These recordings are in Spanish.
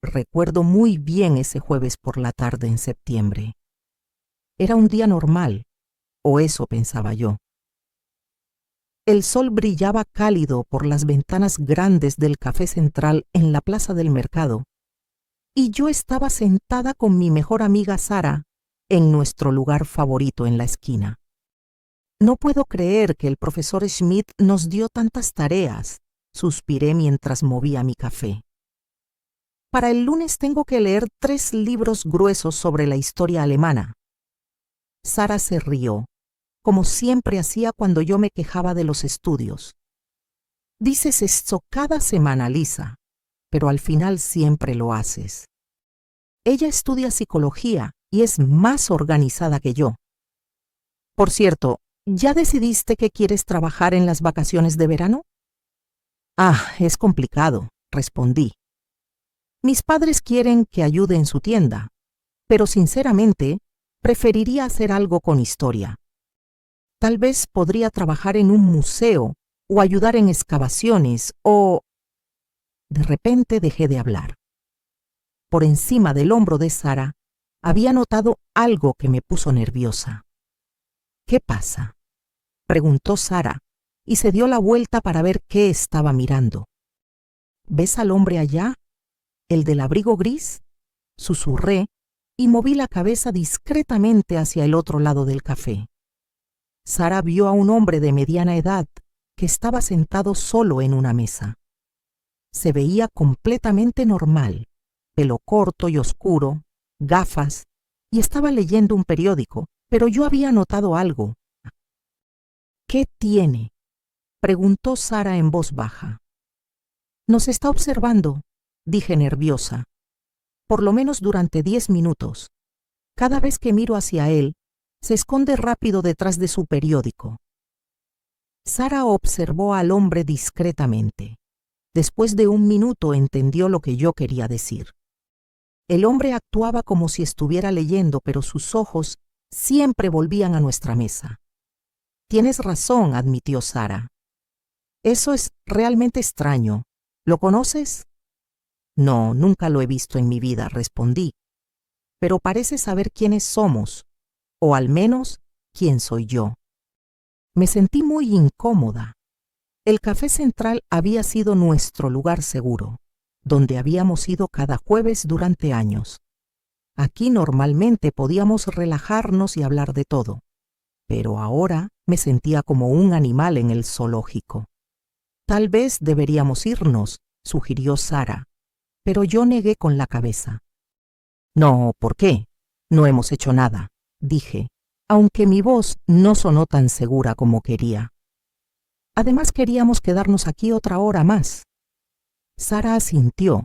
Recuerdo muy bien ese jueves por la tarde en septiembre. Era un día normal, o eso pensaba yo. El sol brillaba cálido por las ventanas grandes del café central en la plaza del mercado, y yo estaba sentada con mi mejor amiga Sara en nuestro lugar favorito en la esquina. No puedo creer que el profesor Schmidt nos dio tantas tareas, suspiré mientras movía mi café. Para el lunes tengo que leer 3 libros gruesos sobre la historia alemana. Sara se rió, como siempre hacía cuando yo me quejaba de los estudios. Dices esto cada semana, Lisa, pero al final siempre lo haces. Ella estudia psicología y es más organizada que yo. Por cierto, ¿ya decidiste que quieres trabajar en las vacaciones de verano? Ah, es complicado, respondí. Mis padres quieren que ayude en su tienda, pero sinceramente preferiría hacer algo con historia. Tal vez podría trabajar en un museo o ayudar en excavaciones o... De repente dejé de hablar. Por encima del hombro de Sara había notado algo que me puso nerviosa. ¿Qué pasa?, preguntó Sara y se dio la vuelta para ver qué estaba mirando. ¿Ves al hombre allá? ¿El del abrigo gris? Susurré y moví la cabeza discretamente hacia el otro lado del café. Sara vio a un hombre de mediana edad que estaba sentado solo en una mesa. Se veía completamente normal, pelo corto y oscuro, gafas, y estaba leyendo un periódico, pero yo había notado algo. ¿Qué tiene?, preguntó Sara en voz baja. Nos está observando, dije nerviosa. Por lo menos durante 10 minutos. Cada vez que miro hacia él, se esconde rápido detrás de su periódico. Sara observó al hombre discretamente. Después de 1 minuto entendió lo que yo quería decir. El hombre actuaba como si estuviera leyendo, pero sus ojos siempre volvían a nuestra mesa. Tienes razón, admitió Sara. Eso es realmente extraño. ¿Lo conoces? No, nunca lo he visto en mi vida, respondí. Pero parece saber quiénes somos, o al menos quién soy yo. Me sentí muy incómoda. El café central había sido nuestro lugar seguro, donde habíamos ido cada jueves durante años. Aquí normalmente podíamos relajarnos y hablar de todo, pero ahora me sentía como un animal en el zoológico. Tal vez deberíamos irnos, sugirió Sara, pero yo negué con la cabeza. No, ¿por qué? No hemos hecho nada, dije, aunque mi voz no sonó tan segura como quería. Además queríamos quedarnos aquí otra hora más. Sara asintió,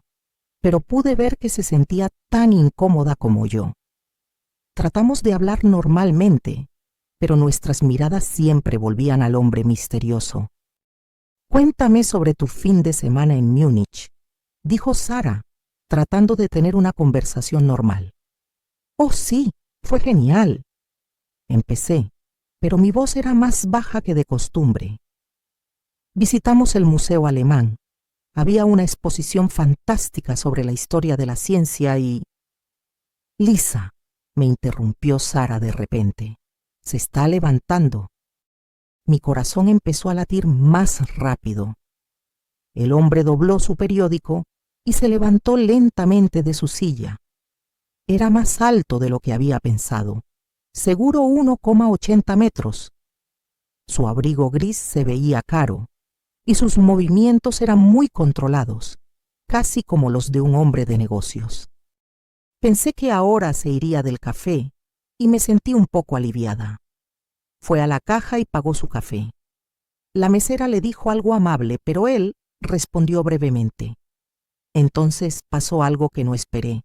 pero pude ver que se sentía tan incómoda como yo. Tratamos de hablar normalmente, pero nuestras miradas siempre volvían al hombre misterioso. Cuéntame sobre tu fin de semana en Múnich, dijo Sara, tratando de tener una conversación normal. Oh, sí, fue genial. Empecé, pero mi voz era más baja que de costumbre. Visitamos el Museo Alemán. Había una exposición fantástica sobre la historia de la ciencia y... Lisa, me interrumpió Sara de repente. Se está levantando. Mi corazón empezó a latir más rápido. El hombre dobló su periódico y se levantó lentamente de su silla. Era más alto de lo que había pensado, seguro 1,80 metros. Su abrigo gris se veía caro, y sus movimientos eran muy controlados, casi como los de un hombre de negocios. Pensé que ahora se iría del café, y me sentí un poco aliviada. Fue a la caja y pagó su café. La mesera le dijo algo amable, pero él respondió brevemente. Entonces pasó algo que no esperé.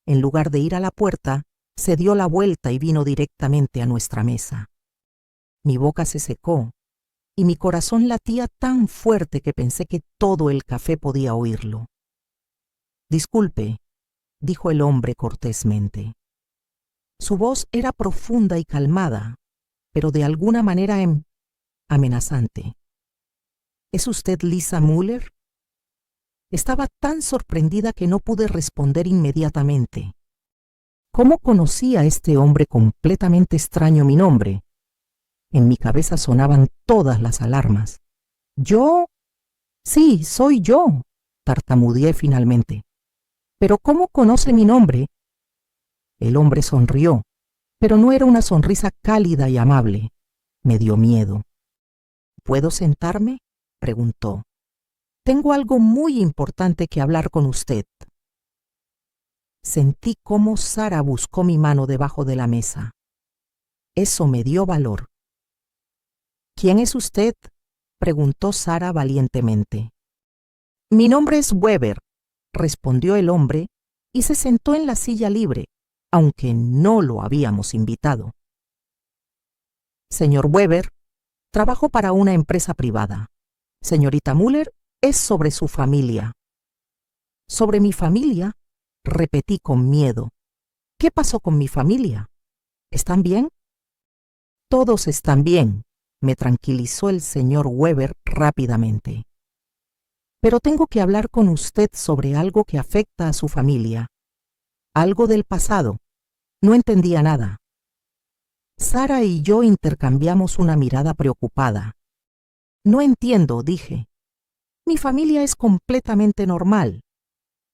En lugar de ir a la puerta, se dio la vuelta y vino directamente a nuestra mesa. Mi boca se secó y mi corazón latía tan fuerte que pensé que todo el café podía oírlo. Disculpe, dijo el hombre cortésmente. Su voz era profunda y calmada, pero de alguna manera amenazante. ¿Es usted Lisa Müller? Estaba tan sorprendida que no pude responder inmediatamente. ¿Cómo conocía este hombre completamente extraño mi nombre? En mi cabeza sonaban todas las alarmas. ¿Yo? Sí, soy yo, tartamudeé finalmente. ¿Pero cómo conoce mi nombre? El hombre sonrió, pero no era una sonrisa cálida y amable. Me dio miedo. ¿Puedo sentarme?, preguntó. Tengo algo muy importante que hablar con usted. Sentí cómo Sara buscó mi mano debajo de la mesa. Eso me dio valor. ¿Quién es usted?, preguntó Sara valientemente. Mi nombre es Weber, respondió el hombre y se sentó en la silla libre, aunque no lo habíamos invitado. Señor Weber, trabajo para una empresa privada. Señorita Müller, es sobre su familia. ¿Sobre mi familia?, repetí con miedo. ¿Qué pasó con mi familia? ¿Están bien? Todos están bien, me tranquilizó el señor Weber rápidamente. Pero tengo que hablar con usted sobre algo que afecta a su familia. Algo del pasado. No entendía nada. Sara y yo intercambiamos una mirada preocupada. No entiendo, dije. Mi familia es completamente normal.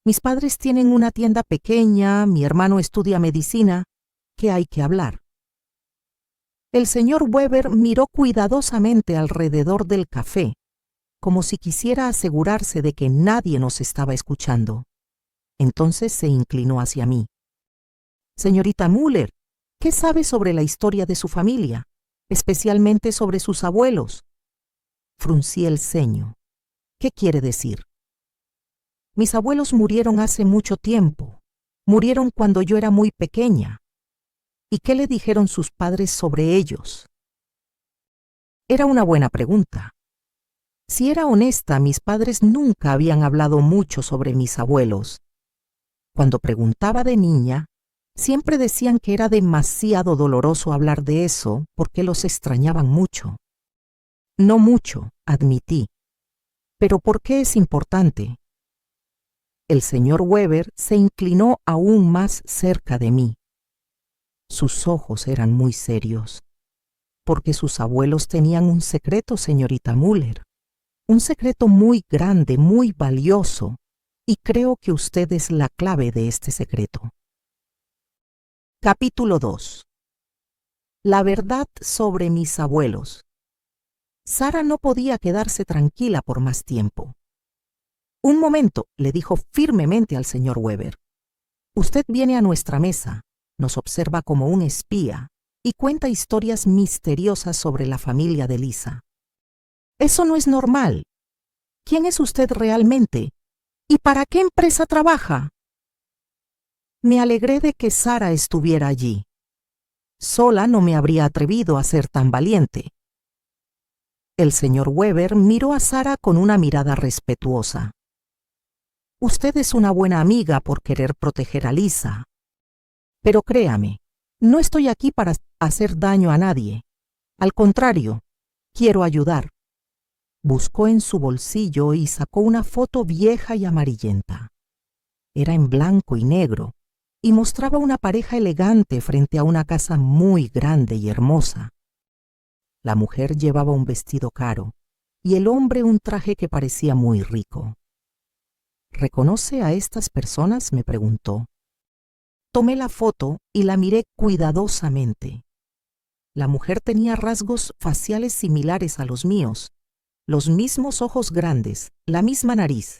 Mis padres tienen una tienda pequeña, mi hermano estudia medicina. ¿Qué hay que hablar? El señor Weber miró cuidadosamente alrededor del café, como si quisiera asegurarse de que nadie nos estaba escuchando. Entonces se inclinó hacia mí. Señorita Müller, ¿qué sabe sobre la historia de su familia, especialmente sobre sus abuelos? Fruncí el ceño. ¿Qué quiere decir? Mis abuelos murieron hace mucho tiempo. Murieron cuando yo era muy pequeña. ¿Y qué le dijeron sus padres sobre ellos? Era una buena pregunta. Si era honesta, mis padres nunca habían hablado mucho sobre mis abuelos. Cuando preguntaba de niña, siempre decían que era demasiado doloroso hablar de eso porque los extrañaban mucho. No mucho, admití. ¿Pero por qué es importante? El señor Weber se inclinó aún más cerca de mí. Sus ojos eran muy serios. Porque sus abuelos tenían un secreto, señorita Müller. Un secreto muy grande, muy valioso. Y creo que usted es la clave de este secreto. Capítulo 2. La verdad sobre mis abuelos. Sara no podía quedarse tranquila por más tiempo. Un momento, le dijo firmemente al señor Weber. Usted viene a nuestra mesa, nos observa como un espía y cuenta historias misteriosas sobre la familia de Lisa. Eso no es normal. ¿Quién es usted realmente? ¿Y para qué empresa trabaja? Me alegré de que Sara estuviera allí. Sola no me habría atrevido a ser tan valiente. El señor Weber miró a Sara con una mirada respetuosa. Usted es una buena amiga por querer proteger a Lisa. Pero créame, no estoy aquí para hacer daño a nadie. Al contrario, quiero ayudar. Buscó en su bolsillo y sacó una foto vieja y amarillenta. Era en blanco y negro y mostraba una pareja elegante frente a una casa muy grande y hermosa. La mujer llevaba un vestido caro y el hombre un traje que parecía muy rico. ¿Reconoce a estas personas?, me preguntó. Tomé la foto y la miré cuidadosamente. La mujer tenía rasgos faciales similares a los míos, los mismos ojos grandes, la misma nariz.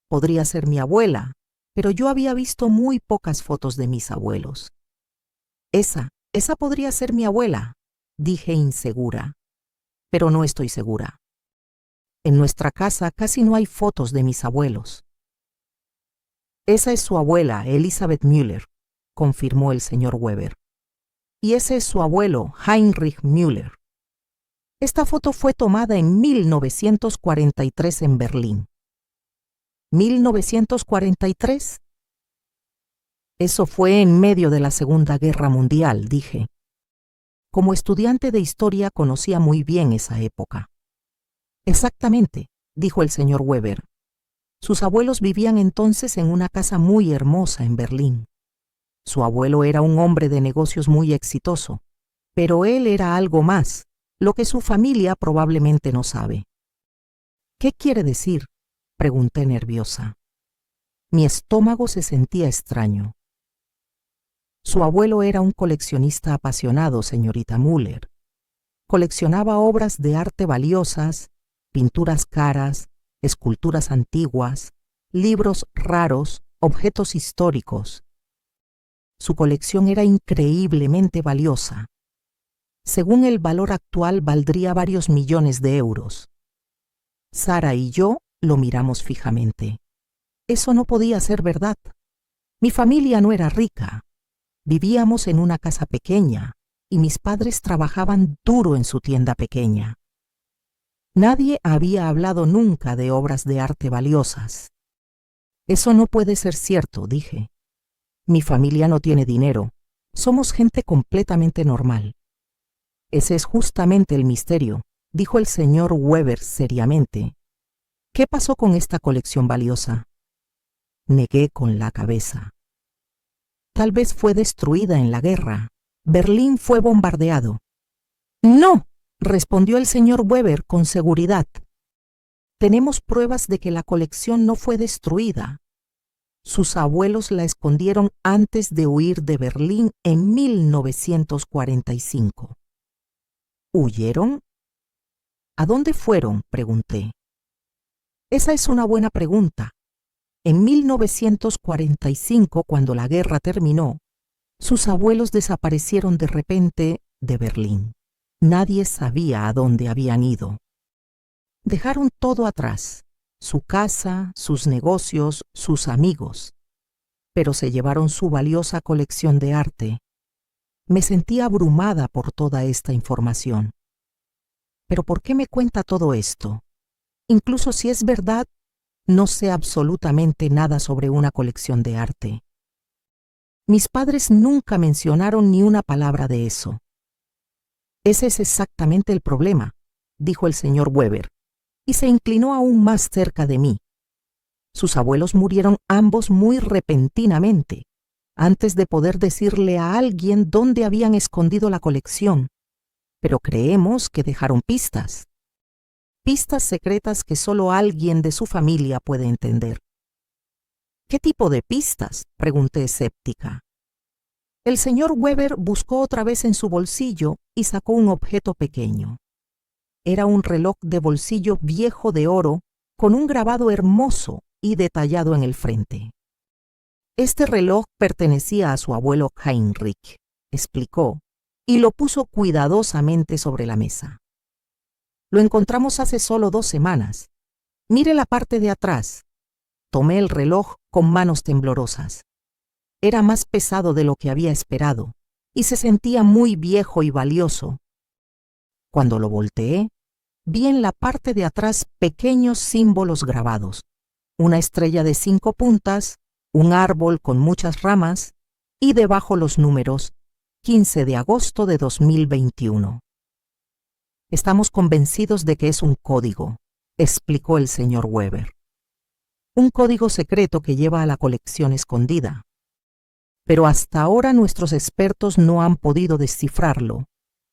Podría ser mi abuela, pero yo había visto muy pocas fotos de mis abuelos. Esa podría ser mi abuela, dije insegura, pero no estoy segura. En nuestra casa casi no hay fotos de mis abuelos. Esa es su abuela, Elisabeth Müller, confirmó el señor Weber. Y ese es su abuelo, Heinrich Müller. Esta foto fue tomada en 1943 en Berlín. ¿1943? Eso fue en medio de la Segunda Guerra Mundial, dije. Como estudiante de historia conocía muy bien esa época. Exactamente, dijo el señor Weber. Sus abuelos vivían entonces en una casa muy hermosa en Berlín. Su abuelo era un hombre de negocios muy exitoso, pero él era algo más, lo que su familia probablemente no sabe. ¿Qué quiere decir?, pregunté nerviosa. Mi estómago se sentía extraño. Su abuelo era un coleccionista apasionado, señorita Müller. Coleccionaba obras de arte valiosas, pinturas caras, esculturas antiguas, libros raros, objetos históricos. Su colección era increíblemente valiosa. Según el valor actual, valdría varios millones de euros. Sara y yo lo miramos fijamente. Eso no podía ser verdad. Mi familia no era rica. Vivíamos en una casa pequeña y mis padres trabajaban duro en su tienda pequeña. Nadie había hablado nunca de obras de arte valiosas. Eso no puede ser cierto, dije. Mi familia no tiene dinero. Somos gente completamente normal. Ese es justamente el misterio, dijo el señor Weber seriamente. ¿Qué pasó con esta colección valiosa? Negué con la cabeza. Tal vez fue destruida en la guerra. Berlín fue bombardeado. No, respondió el señor Weber con seguridad. Tenemos pruebas de que la colección no fue destruida. Sus abuelos la escondieron antes de huir de Berlín en 1945. ¿Huyeron? ¿A dónde fueron?, pregunté. Esa es una buena pregunta. En 1945, cuando la guerra terminó, sus abuelos desaparecieron de repente de Berlín. Nadie sabía a dónde habían ido. Dejaron todo atrás, su casa, sus negocios, sus amigos, pero se llevaron su valiosa colección de arte. Me sentí abrumada por toda esta información. ¿Pero por qué me cuenta todo esto? Incluso si es verdad, no sé absolutamente nada sobre una colección de arte. Mis padres nunca mencionaron ni una palabra de eso. Ese es exactamente el problema, dijo el señor Weber, y se inclinó aún más cerca de mí. Sus abuelos murieron ambos muy repentinamente, antes de poder decirle a alguien dónde habían escondido la colección, pero creemos que dejaron pistas. Pistas secretas que solo alguien de su familia puede entender. ¿Qué tipo de pistas?, pregunté escéptica. El señor Weber buscó otra vez en su bolsillo y sacó un objeto pequeño. Era un reloj de bolsillo viejo de oro con un grabado hermoso y detallado en el frente. Este reloj pertenecía a su abuelo Heinrich, explicó, y lo puso cuidadosamente sobre la mesa. Lo encontramos hace solo 2 semanas. Mire la parte de atrás. Tomé el reloj con manos temblorosas. Era más pesado de lo que había esperado y se sentía muy viejo y valioso. Cuando lo volteé, vi en la parte de atrás pequeños símbolos grabados, una estrella de 5 puntas, un árbol con muchas ramas y debajo los números 15 de agosto de 2021. Estamos convencidos de que es un código, explicó el señor Weber. Un código secreto que lleva a la colección escondida. Pero hasta ahora nuestros expertos no han podido descifrarlo.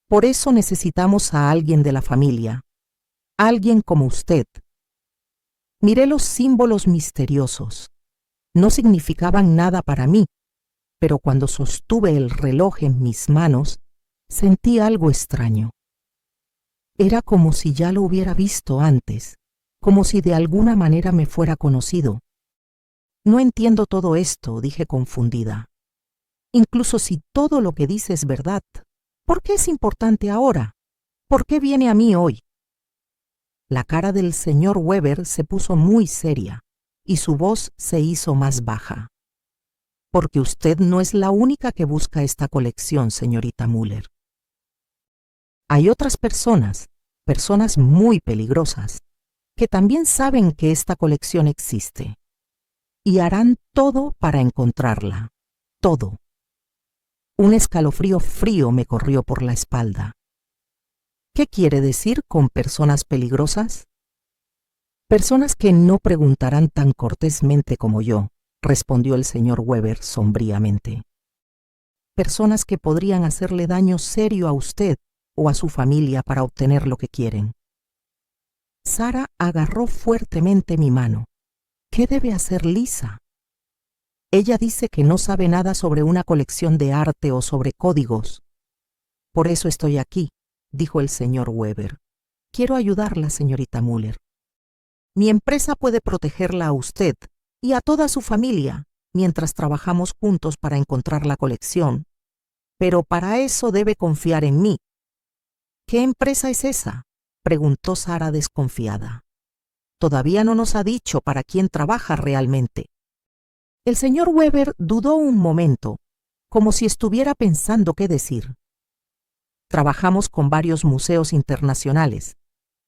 Por eso necesitamos a alguien de la familia. Alguien como usted. Miré los símbolos misteriosos. No significaban nada para mí, pero cuando sostuve el reloj en mis manos, sentí algo extraño. Era como si ya lo hubiera visto antes, como si de alguna manera me fuera conocido. No entiendo todo esto, dije confundida. Incluso si todo lo que dice es verdad, ¿por qué es importante ahora? ¿Por qué viene a mí hoy? La cara del señor Weber se puso muy seria y su voz se hizo más baja. Porque usted no es la única que busca esta colección, señorita Müller. Hay otras personas muy peligrosas, que también saben que esta colección existe y harán todo para encontrarla, todo. Un escalofrío frío me corrió por la espalda. ¿Qué quiere decir con personas peligrosas? Personas que no preguntarán tan cortésmente como yo, respondió el señor Weber sombríamente. Personas que podrían hacerle daño serio a usted o a su familia para obtener lo que quieren. Sara agarró fuertemente mi mano. ¿Qué debe hacer Lisa? Ella dice que no sabe nada sobre una colección de arte o sobre códigos. Por eso estoy aquí, dijo el señor Weber. Quiero ayudarla, señorita Müller. Mi empresa puede protegerla a usted y a toda su familia mientras trabajamos juntos para encontrar la colección. Pero para eso debe confiar en mí. ¿Qué empresa es esa?, preguntó Sara desconfiada. Todavía no nos ha dicho para quién trabaja realmente. El señor Weber dudó un momento, como si estuviera pensando qué decir. Trabajamos con varios museos internacionales.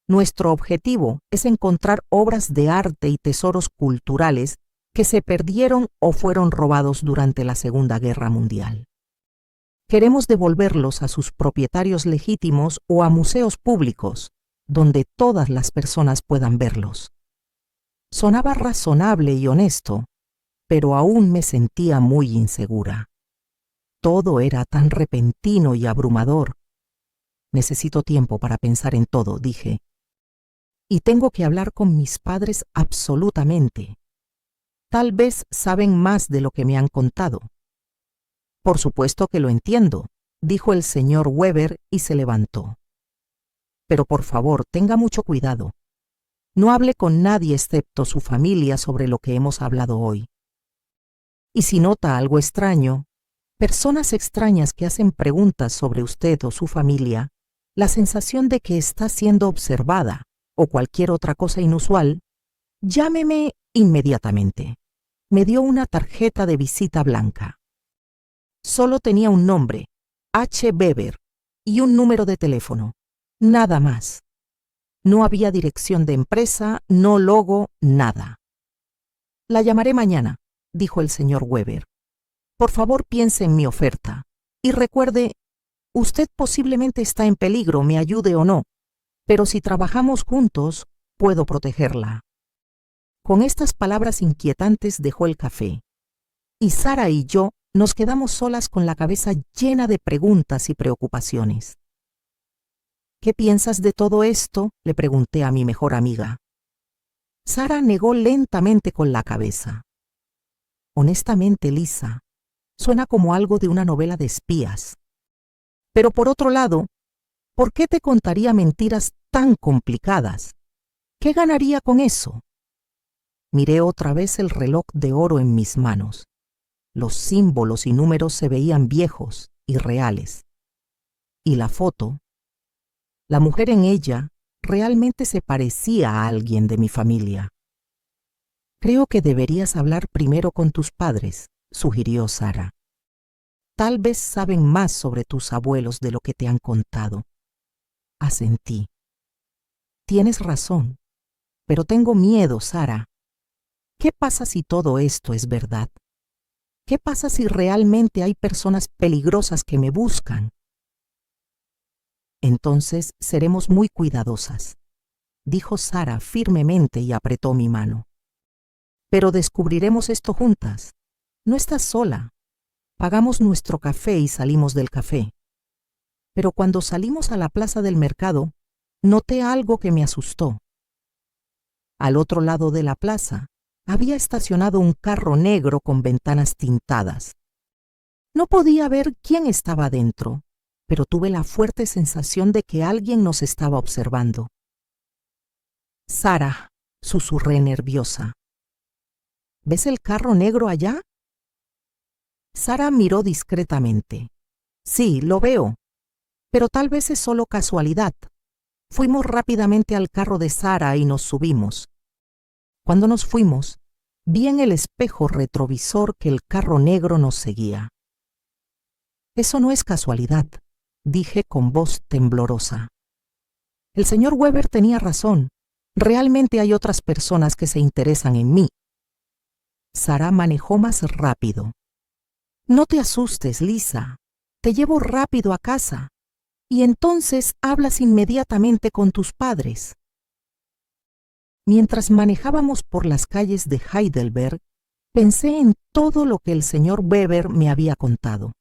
Nuestro objetivo es encontrar obras de arte y tesoros culturales que se perdieron o fueron robados durante la Segunda Guerra Mundial. Queremos devolverlos a sus propietarios legítimos o a museos públicos, donde todas las personas puedan verlos. Sonaba razonable y honesto, pero aún me sentía muy insegura. Todo era tan repentino y abrumador. Necesito tiempo para pensar en todo, dije. Y tengo que hablar con mis padres absolutamente. Tal vez saben más de lo que me han contado. Por supuesto que lo entiendo, dijo el señor Weber y se levantó. Pero por favor, tenga mucho cuidado. No hable con nadie excepto su familia sobre lo que hemos hablado hoy. Y si nota algo extraño, personas extrañas que hacen preguntas sobre usted o su familia, la sensación de que está siendo observada o cualquier otra cosa inusual, llámeme inmediatamente. Me dio una tarjeta de visita blanca. Solo tenía un nombre, H. Weber, y un número de teléfono. Nada más. No había dirección de empresa, no logo, nada. La llamaré mañana, dijo el señor Weber. Por favor, piense en mi oferta. Y recuerde, usted posiblemente está en peligro, me ayude o no, pero si trabajamos juntos, puedo protegerla. Con estas palabras inquietantes dejó el café. Y Sara y yo nos quedamos solas con la cabeza llena de preguntas y preocupaciones. ¿Qué piensas de todo esto?, le pregunté a mi mejor amiga. Sara negó lentamente con la cabeza. Honestamente, Lisa, suena como algo de una novela de espías. Pero por otro lado, ¿por qué te contaría mentiras tan complicadas? ¿Qué ganaría con eso? Miré otra vez el reloj de oro en mis manos. Los símbolos y números se veían viejos y reales. Y la foto, la mujer en ella, realmente se parecía a alguien de mi familia. Creo que deberías hablar primero con tus padres, sugirió Sara. Tal vez saben más sobre tus abuelos de lo que te han contado. Asentí. Tienes razón, pero tengo miedo, Sara. ¿Qué pasa si todo esto es verdad? ¿Qué pasa si realmente hay personas peligrosas que me buscan? Entonces seremos muy cuidadosas, dijo Sara firmemente y apretó mi mano. Pero descubriremos esto juntas. No estás sola. Pagamos nuestro café y salimos del café. Pero cuando salimos a la plaza del mercado, noté algo que me asustó. Al otro lado de la plaza, había estacionado un carro negro con ventanas tintadas. No podía ver quién estaba dentro, pero tuve la fuerte sensación de que alguien nos estaba observando. Sara, susurré nerviosa. ¿Ves el carro negro allá? Sara miró discretamente. Sí, lo veo, pero tal vez es solo casualidad. Fuimos rápidamente al carro de Sara y nos subimos. Cuando nos fuimos, vi en el espejo retrovisor que el carro negro nos seguía. Eso no es casualidad, dije con voz temblorosa. El señor Weber tenía razón. Realmente hay otras personas que se interesan en mí. Sara manejó más rápido. No te asustes, Lisa. Te llevo rápido a casa. Y entonces hablas inmediatamente con tus padres. Mientras manejábamos por las calles de Heidelberg, pensé en todo lo que el señor Weber me había contado.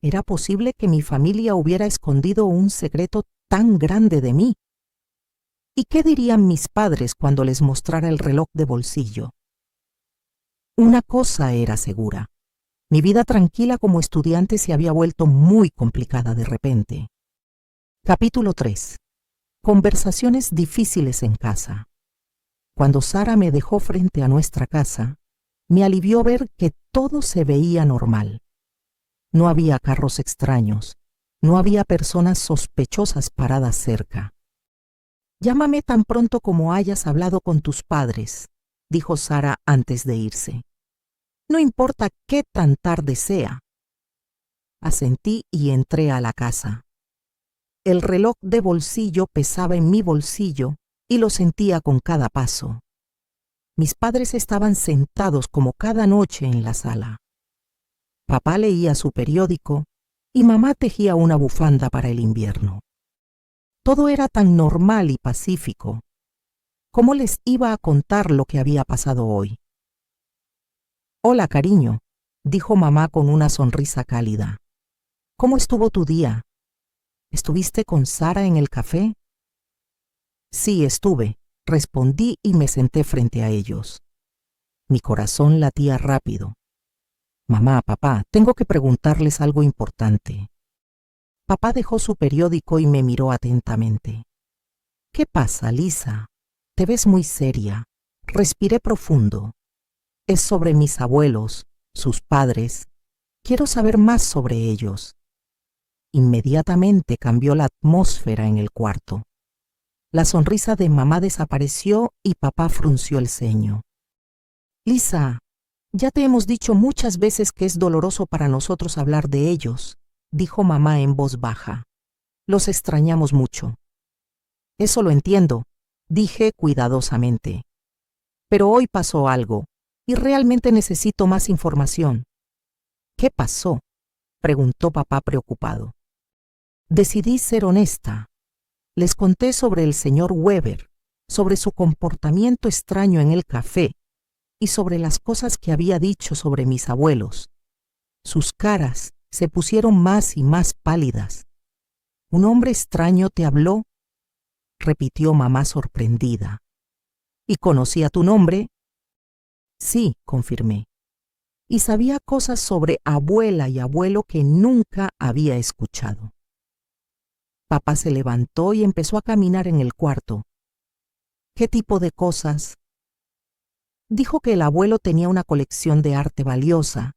¿Era posible que mi familia hubiera escondido un secreto tan grande de mí? ¿Y qué dirían mis padres cuando les mostrara el reloj de bolsillo? Una cosa era segura. Mi vida tranquila como estudiante se había vuelto muy complicada de repente. Capítulo 3. Conversaciones difíciles en casa. Cuando Sara me dejó frente a nuestra casa, me alivió ver que todo se veía normal. No había carros extraños, no había personas sospechosas paradas cerca. «Llámame tan pronto como hayas hablado con tus padres», dijo Sara antes de irse. «No importa qué tan tarde sea». Asentí y entré a la casa. El reloj de bolsillo pesaba en mi bolsillo y lo sentía con cada paso. Mis padres estaban sentados como cada noche en la sala. Papá leía su periódico y mamá tejía una bufanda para el invierno. Todo era tan normal y pacífico. ¿Cómo les iba a contar lo que había pasado hoy? «Hola, cariño», dijo mamá con una sonrisa cálida. «¿Cómo estuvo tu día? ¿Estuviste con Sara en el café?» «Sí, estuve», respondí y me senté frente a ellos. Mi corazón latía rápido. «Mamá, papá, tengo que preguntarles algo importante». Papá dejó su periódico y me miró atentamente. «¿Qué pasa, Lisa? Te ves muy seria». Respiré profundo. «Es sobre mis abuelos, sus padres. Quiero saber más sobre ellos». Inmediatamente cambió la atmósfera en el cuarto. La sonrisa de mamá desapareció y papá frunció el ceño. «Lisa, ya te hemos dicho muchas veces que es doloroso para nosotros hablar de ellos», dijo mamá en voz baja. «Los extrañamos mucho». «Eso lo entiendo», dije cuidadosamente. «Pero hoy pasó algo y realmente necesito más información». «¿Qué pasó?», preguntó papá preocupado. «Decidí ser honesta. Les conté sobre el señor Weber, sobre su comportamiento extraño en el café y sobre las cosas que había dicho sobre mis abuelos. Sus caras se pusieron más y más pálidas. «¿Un hombre extraño te habló?», repitió mamá sorprendida. «¿Y conocía tu nombre?». «Sí», confirmé. «Y sabía cosas sobre abuela y abuelo que nunca había escuchado». Papá se levantó y empezó a caminar en el cuarto. «¿Qué tipo de cosas?». Dijo que el abuelo tenía una colección de arte valiosa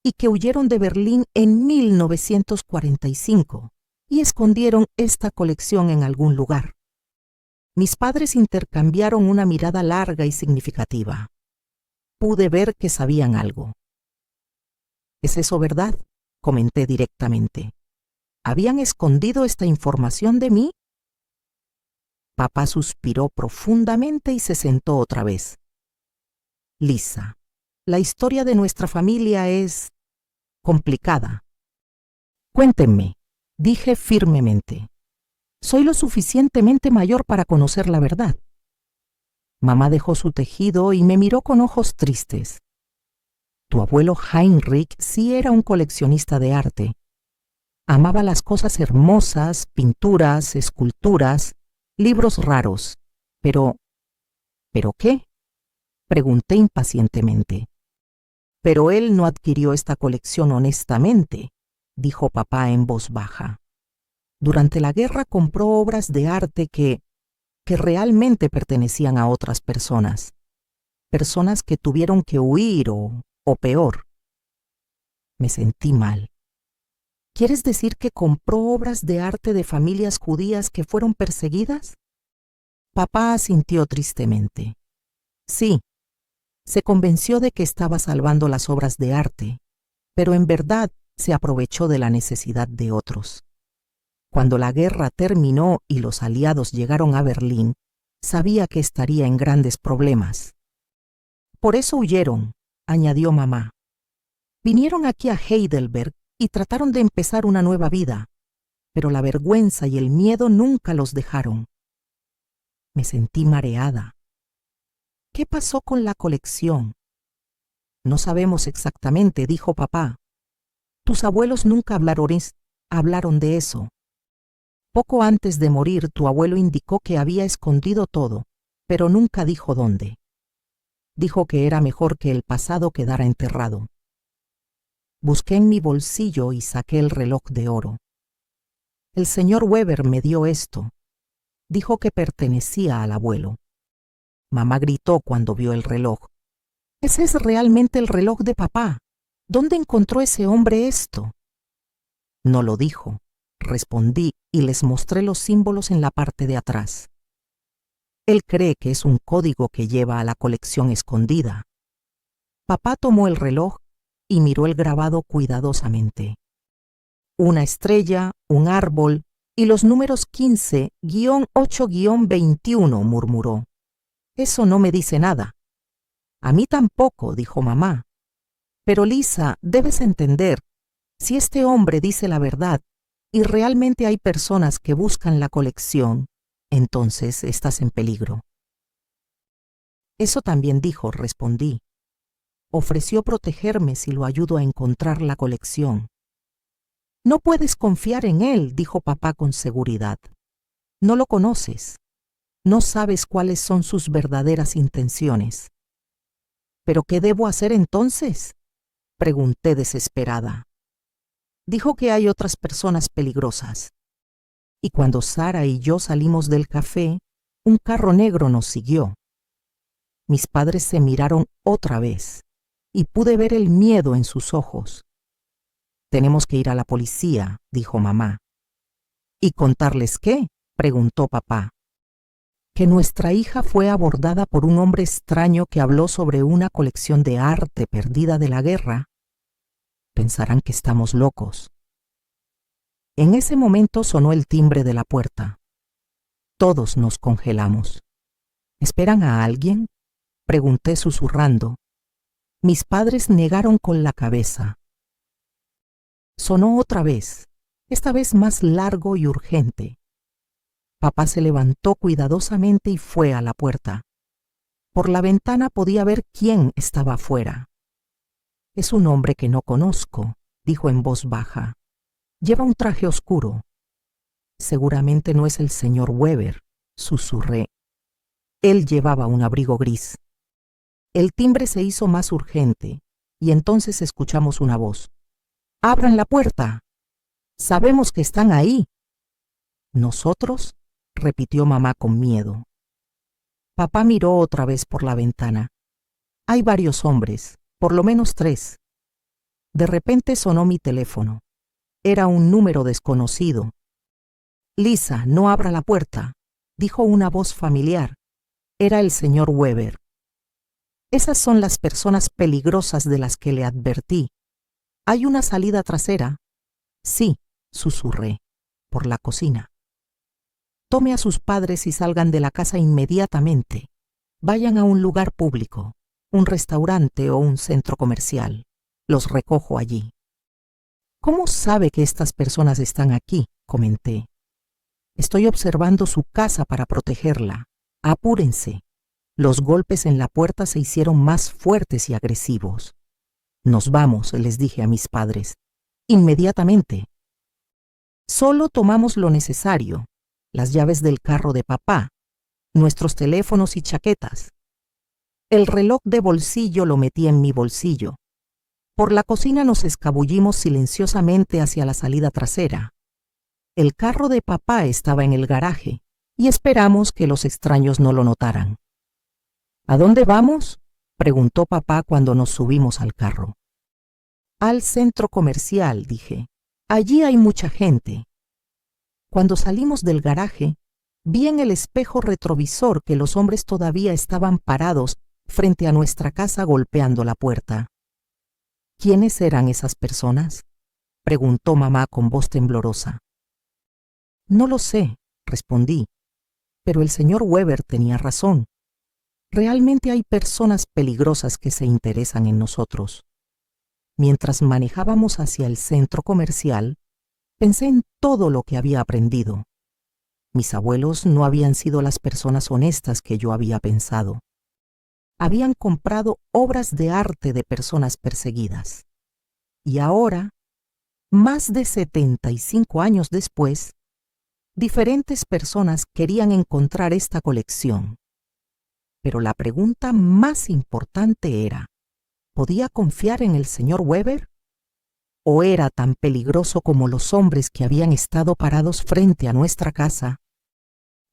y que huyeron de Berlín en 1945 y escondieron esta colección en algún lugar. Mis padres intercambiaron una mirada larga y significativa. Pude ver que sabían algo. «¿Es eso verdad?», comenté directamente. «¿Habían escondido esta información de mí?». Papá suspiró profundamente y se sentó otra vez. «Lisa, la historia de nuestra familia es complicada». «Cuéntenme», dije firmemente. «Soy lo suficientemente mayor para conocer la verdad». Mamá dejó su tejido y me miró con ojos tristes. «Tu abuelo Heinrich sí era un coleccionista de arte. Amaba las cosas hermosas, pinturas, esculturas, libros raros. Pero qué?» pregunté impacientemente. «Pero él no adquirió esta colección honestamente», dijo papá en voz baja. «Durante la guerra compró obras de arte que realmente pertenecían a otras personas. Personas que tuvieron que huir o peor». Me sentí mal. «¿Quieres decir que compró obras de arte de familias judías que fueron perseguidas?». Papá asintió tristemente. «Sí, se convenció de que estaba salvando las obras de arte, pero en verdad se aprovechó de la necesidad de otros. Cuando la guerra terminó y los aliados llegaron a Berlín, sabía que estaría en grandes problemas. Por eso huyeron», añadió mamá. «Vinieron aquí a Heidelberg y trataron de empezar una nueva vida, pero la vergüenza y el miedo nunca los dejaron». Me sentí mareada. ¿Qué pasó con la colección? No sabemos exactamente, dijo papá. Tus abuelos nunca hablaron de eso. Poco antes de morir, tu abuelo indicó que había escondido todo, pero nunca dijo dónde. Dijo que era mejor que el pasado quedara enterrado. Busqué en mi bolsillo y saqué el reloj de oro. El señor Weber me dio esto. Dijo que pertenecía al abuelo. Mamá gritó cuando vio el reloj. Ese es realmente el reloj de papá. ¿Dónde encontró ese hombre esto? No lo dijo, respondí y les mostré los símbolos en la parte de atrás. Él cree que es un código que lleva a la colección escondida. Papá tomó el reloj y miró el grabado cuidadosamente. Una estrella, un árbol y los números 15-8-21, murmuró. Eso no me dice nada. A mí tampoco, dijo mamá. Pero Lisa, debes entender, si este hombre dice la verdad y realmente hay personas que buscan la colección, entonces estás en peligro. Eso también dijo, respondí. Ofreció protegerme si lo ayudo a encontrar la colección. No puedes confiar en él, dijo papá con seguridad. No lo conoces. No sabes cuáles son sus verdaderas intenciones. ¿Pero qué debo hacer entonces?, pregunté desesperada. Dijo que hay otras personas peligrosas. Y cuando Sara y yo salimos del café, un carro negro nos siguió. Mis padres se miraron otra vez y pude ver el miedo en sus ojos. Tenemos que ir a la policía, dijo mamá. ¿Y contarles qué?, preguntó papá. Que nuestra hija fue abordada por un hombre extraño que habló sobre una colección de arte perdida de la guerra. Pensarán que estamos locos. En ese momento sonó el timbre de la puerta. Todos nos congelamos. ¿Esperan a alguien?, pregunté susurrando. Mis padres negaron con la cabeza. Sonó otra vez, esta vez más largo y urgente. Papá se levantó cuidadosamente y fue a la puerta. Por la ventana podía ver quién estaba afuera. Es un hombre que no conozco, dijo en voz baja. Lleva un traje oscuro. Seguramente no es el señor Weber, susurré. Él llevaba un abrigo gris. El timbre se hizo más urgente y entonces escuchamos una voz. ¡Abran la puerta! Sabemos que están ahí. ¿Nosotros?, repitió mamá con miedo. Papá miró otra vez por la ventana. Hay varios hombres, por lo menos 3. De repente sonó mi teléfono. Era un número desconocido. Lisa, no abra la puerta, dijo una voz familiar. Era el señor Weber. Esas son las personas peligrosas de las que le advertí. ¿Hay una salida trasera? Sí, susurré, por la cocina. Tome a sus padres y salgan de la casa inmediatamente. Vayan a un lugar público, un restaurante o un centro comercial. Los recojo allí. ¿Cómo sabe que estas personas están aquí?, comenté. Estoy observando su casa para protegerla. Apúrense. Los golpes en la puerta se hicieron más fuertes y agresivos. Nos vamos, les dije a mis padres. Inmediatamente. Solo tomamos lo necesario. Las llaves del carro de papá, nuestros teléfonos y chaquetas. El reloj de bolsillo lo metí en mi bolsillo. Por la cocina nos escabullimos silenciosamente hacia la salida trasera. El carro de papá estaba en el garaje y esperamos que los extraños no lo notaran. ¿A dónde vamos?, preguntó papá cuando nos subimos al carro. Al centro comercial, dije. Allí hay mucha gente. Cuando salimos del garaje, vi en el espejo retrovisor que los hombres todavía estaban parados frente a nuestra casa golpeando la puerta. ¿Quiénes eran esas personas?, preguntó mamá con voz temblorosa. No lo sé, respondí, pero el señor Weber tenía razón. Realmente hay personas peligrosas que se interesan en nosotros. Mientras manejábamos hacia el centro comercial, pensé en todo lo que había aprendido. Mis abuelos no habían sido las personas honestas que yo había pensado. habían comprado obras de arte de personas perseguidas. Y ahora, más de 75 años después, diferentes personas querían encontrar esta colección. Pero la pregunta más importante era, ¿podía confiar en el señor Weber? ¿O era tan peligroso como los hombres que habían estado parados frente a nuestra casa?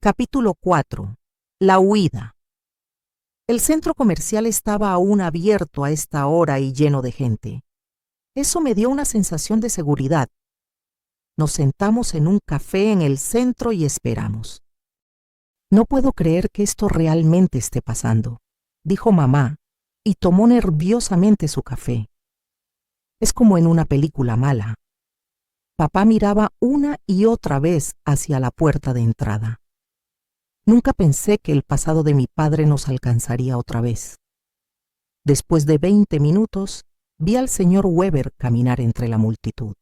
Capítulo 4. La huida. El centro comercial estaba aún abierto a esta hora y lleno de gente. Eso me dio una sensación de seguridad. Nos sentamos en un café en el centro y esperamos. No puedo creer que esto realmente esté pasando, dijo mamá, y tomó nerviosamente su café. Es como en una película mala. Papá miraba una y otra vez hacia la puerta de entrada. Nunca pensé que el pasado de mi padre nos alcanzaría otra vez. Después de 20 minutos, vi al señor Weber caminar entre la multitud.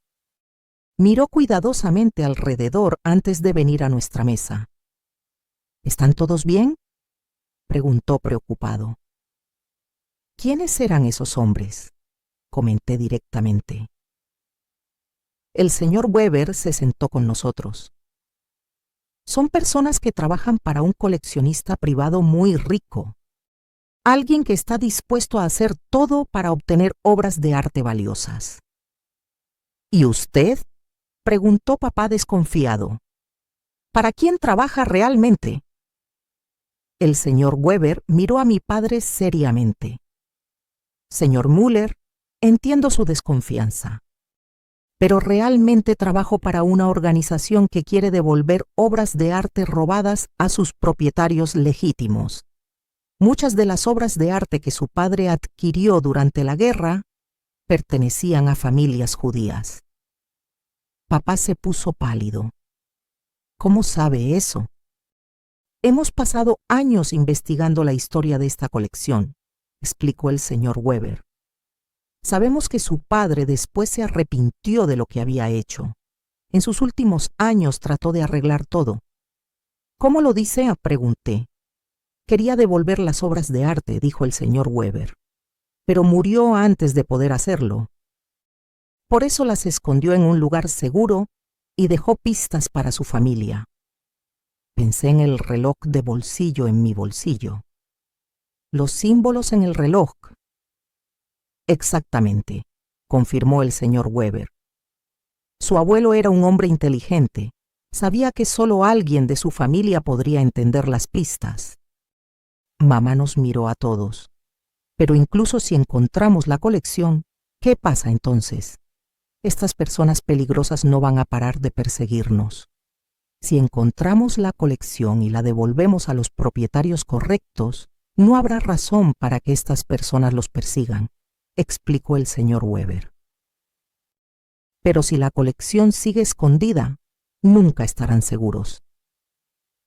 Miró cuidadosamente alrededor antes de venir a nuestra mesa. ¿Están todos bien?, preguntó preocupado. ¿Quiénes eran esos hombres?, comenté directamente. El señor Weber se sentó con nosotros. Son personas que trabajan para un coleccionista privado muy rico, alguien que está dispuesto a hacer todo para obtener obras de arte valiosas. ¿Y usted?, preguntó papá desconfiado. ¿Para quién trabaja realmente? El señor Weber miró a mi padre seriamente. Señor Müller, entiendo su desconfianza, pero realmente trabajo para una organización que quiere devolver obras de arte robadas a sus propietarios legítimos. Muchas de las obras de arte que su padre adquirió durante la guerra pertenecían a familias judías. Papá se puso pálido. ¿Cómo sabe eso? Hemos pasado años investigando la historia de esta colección, explicó el señor Weber. Sabemos que su padre después se arrepintió de lo que había hecho. En sus últimos años trató de arreglar todo. ¿Cómo lo dice?, pregunté. Quería devolver las obras de arte, dijo el señor Weber, pero murió antes de poder hacerlo. Por eso las escondió en un lugar seguro y dejó pistas para su familia. Pensé en el reloj de bolsillo en mi bolsillo. Los símbolos en el reloj. Exactamente, confirmó el señor Weber. Su abuelo era un hombre inteligente. Sabía que solo alguien de su familia podría entender las pistas. Mamá nos miró a todos. Pero incluso si encontramos la colección, ¿qué pasa entonces? Estas personas peligrosas no van a parar de perseguirnos. Si encontramos la colección y la devolvemos a los propietarios correctos, no habrá razón para que estas personas los persigan, explicó el señor Weber. Pero si la colección sigue escondida, nunca estarán seguros.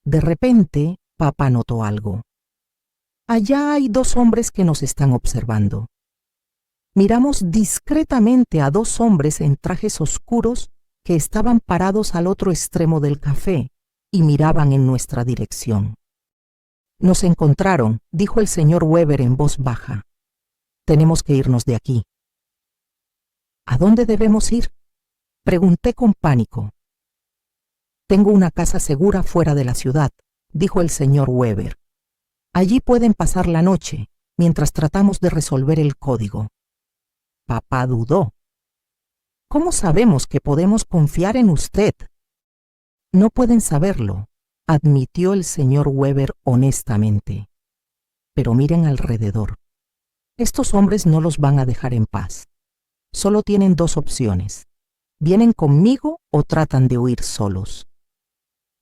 De repente, papá notó algo. Allá hay dos hombres que nos están observando. Miramos discretamente a dos hombres en trajes oscuros que estaban parados al otro extremo del café y miraban en nuestra dirección. Nos encontraron, dijo el señor Weber en voz baja. Tenemos que irnos de aquí. ¿A dónde debemos ir?, pregunté con pánico. Tengo una casa segura fuera de la ciudad, dijo el señor Weber. Allí pueden pasar la noche, mientras tratamos de resolver el código. Papá dudó. ¿Cómo sabemos que podemos confiar en usted? No pueden saberlo, admitió el señor Weber honestamente. Pero miren alrededor. Estos hombres no los van a dejar en paz. Solo tienen dos opciones. ¿Vienen conmigo o tratan de huir solos?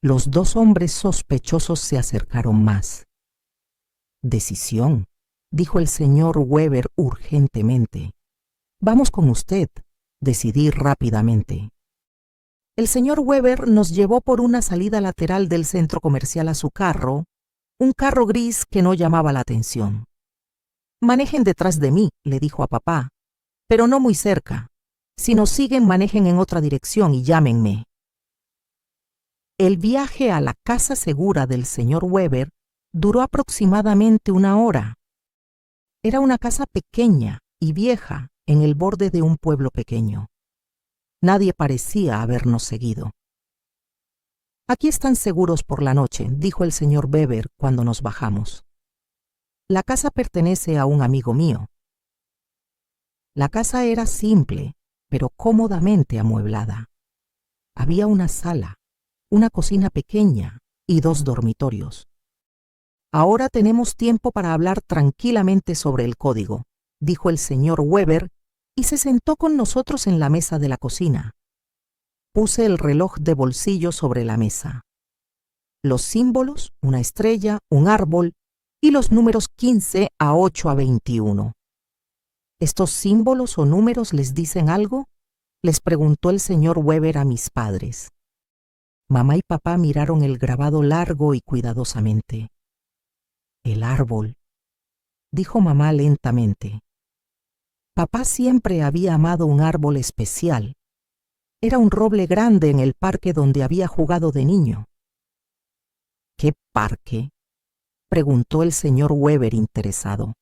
Los dos hombres sospechosos se acercaron más. Decisión, dijo el señor Weber urgentemente. Vamos con usted, decidí rápidamente. El señor Weber nos llevó por una salida lateral del centro comercial a su carro, un carro gris que no llamaba la atención. Manejen detrás de mí, le dijo a papá, pero no muy cerca. Si nos siguen, manejen en otra dirección y llámenme. El viaje a la casa segura del señor Weber duró aproximadamente 1 hora. Era una casa pequeña y vieja en el borde de un pueblo pequeño. Nadie parecía habernos seguido. «Aquí están seguros por la noche», dijo el señor Weber cuando nos bajamos. «La casa pertenece a un amigo mío». La casa era simple, pero cómodamente amueblada. Había una sala, una cocina pequeña y 2 dormitorios. «Ahora tenemos tiempo para hablar tranquilamente sobre el código», dijo el señor Weber y se sentó con nosotros en la mesa de la cocina. Puse el reloj de bolsillo sobre la mesa. Los símbolos, una estrella, un árbol y los números 15 a 8 a 21. ¿Estos símbolos o números les dicen algo?, les preguntó el señor Weber a mis padres. Mamá y papá miraron el grabado largo y cuidadosamente. «El árbol», dijo mamá lentamente. Papá siempre había amado un árbol especial. Era un roble grande en el parque donde había jugado de niño. «¿Qué parque?», preguntó el señor Weber interesado.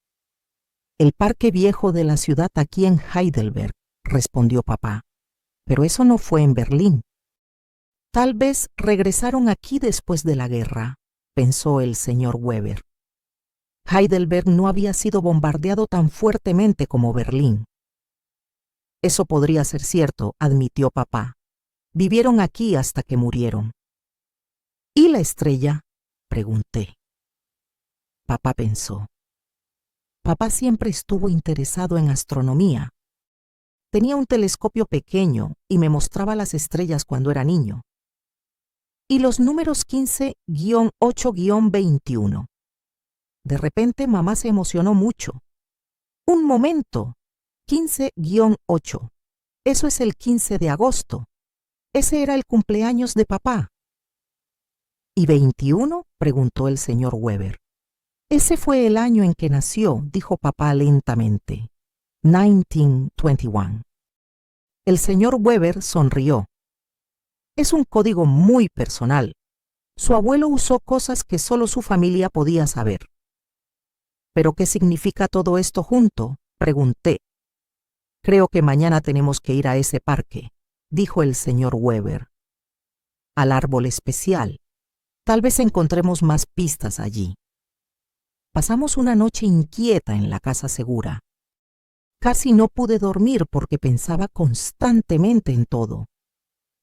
«El parque viejo de la ciudad aquí en Heidelberg», respondió papá. «Pero eso no fue en Berlín». «Tal vez regresaron aquí después de la guerra», pensó el señor Weber. Heidelberg no había sido bombardeado tan fuertemente como Berlín. «Eso podría ser cierto», admitió papá. «Vivieron aquí hasta que murieron». «¿Y la estrella?», pregunté. Papá pensó. Papá siempre estuvo interesado en astronomía. Tenía un telescopio pequeño y me mostraba las estrellas cuando era niño. «Y los números 15-8-21. De repente mamá se emocionó mucho. «Un momento, 15-8. Eso es el 15 de agosto. Ese era el cumpleaños de papá». «¿Y 21?», preguntó el señor Weber. «Ese fue el año en que nació», dijo papá lentamente. 1921. El señor Weber sonrió. «Es un código muy personal. Su abuelo usó cosas que solo su familia podía saber». «¿Pero qué significa todo esto junto?», pregunté. «Creo que mañana tenemos que ir a ese parque», dijo el señor Weber. «Al árbol especial. Tal vez encontremos más pistas allí». Pasamos una noche inquieta en la casa segura. Casi no pude dormir porque pensaba constantemente en todo.